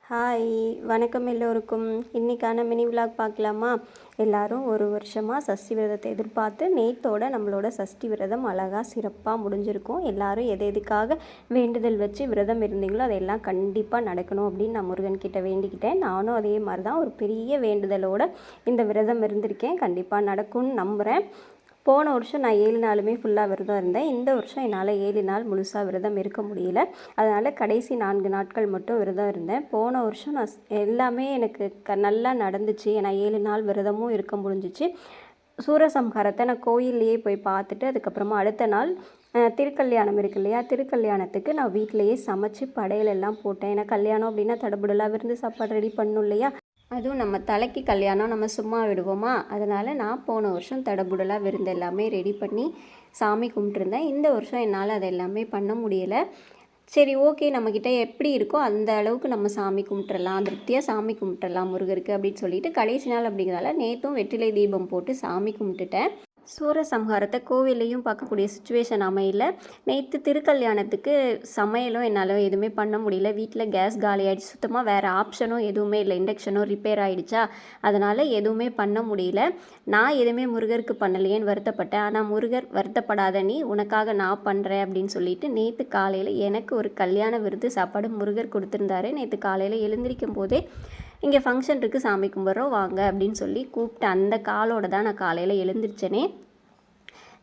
Hi, வணக்கம் எல்லோருக்கும். இன்றைக்கான மினி விலாக் பார்க்கலாமா? எல்லோரும் ஒரு வருஷமாக சஷ்டி விரதத்தை எதிர்பார்த்து நேத்தோட நம்மளோட சஷ்டி விரதம் அழகாக சிறப்பாக முடிஞ்சிருக்கும். எல்லோரும் எதுக்காக வேண்டுதல் வச்சு விரதம் இருந்தீங்களோ அதெல்லாம் கண்டிப்பாக நடக்கணும் அப்படின்னு நான் முருகன்கிட்ட வேண்டிக்கிட்டேன். நானும் அதே மாதிரி தான் ஒரு பெரிய வேண்டுதலோடு இந்த விரதம் இருந்திருக்கேன். கண்டிப்பாக நடக்கும்னு நம்புகிறேன். போன வருஷம் நான் 7 நாளுமே ஃபுல்லாக விரதம் இருந்தேன். இந்த வருஷம் என்னால் 7 நாள் முழுசாக விரதம் இருக்க முடியல. அதனால் கடைசி 4 நாட்கள் மட்டும் விரதம் இருந்தேன். போன வருஷம் நான் எல்லாமே எனக்கு நல்லா நடந்துச்சு. நான் 7 நாள் விரதமும் இருக்க முடிஞ்சிச்சு. சூரசம்ஹாரத்தை நான் கோயில்லையே போய் பார்த்துட்டு அதுக்கப்புறமா அடுத்த நாள் திருக்கல்யாணம் இருக்கு இல்லையா, திருக்கல்யாணத்துக்கு நான் வீட்டிலையே சமைச்சு படையலெல்லாம் போட்டேன். ஏன்னா கல்யாணம் அப்படின்னா தடபுடலாக விருந்து சாப்பாடு ரெடி பண்ணணும் இல்லையா. அதுவும் நம்ம தலைக்கு கல்யாணம் நம்ம சும்மா விடுவோமா, அதனால் நான் போன வருஷம் தடபுடலாக விருந்து எல்லாமே ரெடி பண்ணி சாமி கும்பிட்ருந்தேன். இந்த வருஷம் என்னால் அதை எல்லாமே பண்ண முடியலை. சரி, ஓகே, நம்மக்கிட்ட எப்படி இருக்கோ அந்த அளவுக்கு நம்ம சாமி கும்பிட்றலாம், திருப்தியாக சாமி கும்பிட்றலாம் முருகருக்கு அப்படின்னு சொல்லிட்டு கடைசி நாள் அப்படிங்கிறதால நேற்றும் வெற்றிலை தீபம் போட்டு சாமி கும்பிட்டுட்டேன். சூரசம்ஹாரத்தை கோவிலையும் பார்க்கக்கூடிய சுச்சுவேஷன் அமையல. நேற்று திருக்கல்யாணத்துக்கு சமையலும் என்னால் எதுவுமே பண்ண முடியல. வீட்டில் கேஸ் காலி ஆகிடுச்சு. சுத்தமாக வேறு ஆப்ஷனும் எதுவுமே இல்லை. இண்டக்ஷனும் ரிப்பேர் ஆகிடுச்சா, அதனால் எதுவுமே பண்ண முடியல. நான் எதுவுமே முருகருக்கு பண்ணலையேன்னு வருத்தப்பட்டேன். ஆனால் முருகர் வருத்தப்படாத, நீ உனக்காக நான் பண்ணுறேன் அப்படின்னு சொல்லிட்டு நேற்று காலையில் எனக்கு ஒரு கல்யாண விருந்து சாப்பாடு முருகர் கொடுத்துருந்தாரு. நேற்று காலையில் எழுந்திரிக்கும் போதே இங்கே ஃபங்க்ஷன் இருக்குது, சாமி கும்பிட்றோம் வாங்க அப்படின்னு சொல்லி கூப்பிட்டு அந்த காலோடு தான் நான் காலையில் எழுந்திரிச்சேனே.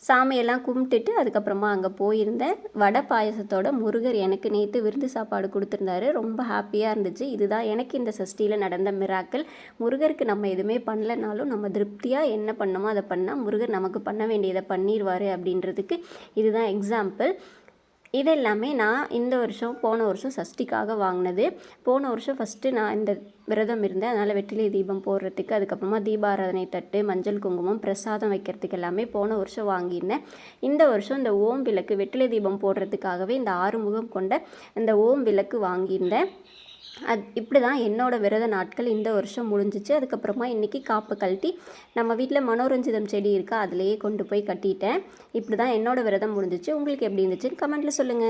சாமியெல்லாம் கும்பிட்டுட்டு அதுக்கப்புறமா அங்கே போயிருந்தேன். வடை பாயசத்தோட முருகர் எனக்கு நேற்று விருந்து சாப்பாடு கொடுத்துருந்தாரு. ரொம்ப ஹாப்பியாக இருந்துச்சு. இதுதான் எனக்கு இந்த சஷ்டியில் நடந்த மிராக்கள். முருகருக்கு நம்ம எதுவுமே பண்ணலைனாலும் நம்ம திருப்தியாக என்ன பண்ணமோ அதை பண்ணால் முருகர் நமக்கு பண்ண வேண்டியதை பண்ணிடுவார் அப்படின்றதுக்கு இதுதான் எக்ஸாம்பிள். இதெல்லாமே நான் இந்த வருஷம் போன வருஷம் சஷ்டிக்காக வாங்கினது. போன வருஷம் ஃபஸ்ட்டு நான் இந்த விரதம் இருந்தேன். அதனால் வெற்றிலை தீபம் போடுறதுக்கு, அதுக்கப்புறமா தீபாராதனை தட்டு, மஞ்சள் குங்குமம், பிரசாதம் வைக்கிறதுக்கு எல்லாமே போன வருஷம் வாங்கியிருந்தேன். இந்த வருஷம் இந்த ஓம் விளக்கு, வெற்றிலை தீபம் போடுறதுக்காகவே இந்த 6 முகம் கொண்ட இந்த ஓம் விளக்கு வாங்கியிருந்தேன். இப்படி தான் என்னோடய விரத நாட்கள் இந்த வருஷம் முடிஞ்சிச்சு. அதுக்கப்புறமா இன்றைக்கி காப்பு கழட்டி நம்ம வீட்டில் மனோரஞ்சிதம் செடி இருக்கா, அதிலேயே கொண்டு போய் கட்டிட்டேன். இப்படி தான் என்னோடய விரதம் முடிஞ்சிச்சு. உங்களுக்கு எப்படி இருந்துச்சுன்னு கமெண்ட்டில் சொல்லுங்கள்.